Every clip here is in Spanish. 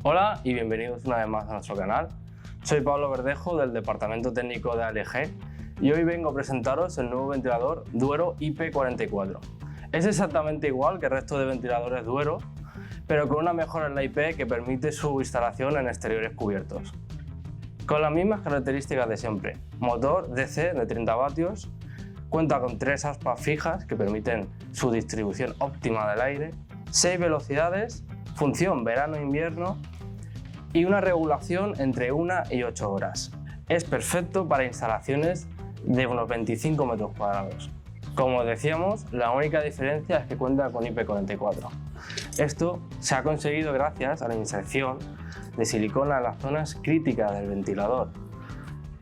Hola y bienvenidos una vez más a nuestro canal. Soy Pablo Verdejo del Departamento Técnico de ALG y hoy vengo a presentaros el nuevo ventilador Duero IP44. Es exactamente igual que el resto de ventiladores Duero, pero con una mejora en la IP que permite su instalación en exteriores cubiertos. Con las mismas características de siempre: motor DC de 30 vatios, cuenta con 3 aspas fijas que permiten su distribución óptima del aire, 6 velocidades, función verano-invierno y una regulación entre 1 y 8 horas. Es perfecto para instalaciones de unos 25 metros cuadrados. Como decíamos, la única diferencia es que cuenta con IP44. Esto se ha conseguido gracias a la inserción de silicona en las zonas críticas del ventilador,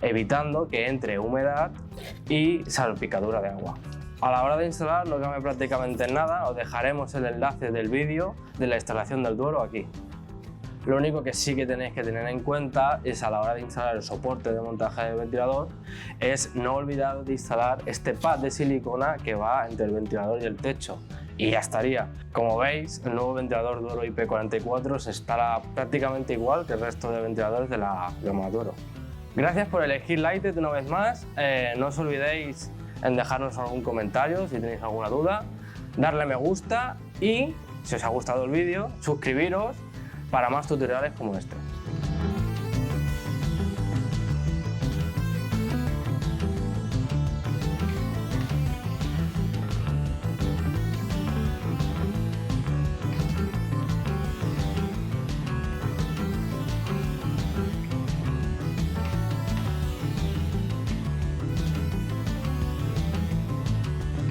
evitando que entre humedad y salpicadura de agua. A la hora de instalar no cambia prácticamente nada, os dejaremos el enlace del vídeo de la instalación del Duero aquí. Lo único que sí que tenéis que tener en cuenta es, a la hora de instalar el soporte de montaje del ventilador, es no olvidar de instalar este pad de silicona que va entre el ventilador y el techo. Y ya estaría. Como veis, el nuevo ventilador Duero IP44 se instala prácticamente igual que el resto de ventiladores de la gama Duero. Gracias por elegir Lighted una vez más. No os olvidéis en dejarnos algún comentario si tenéis alguna duda, darle me gusta y, si os ha gustado el vídeo, suscribiros para más tutoriales como este.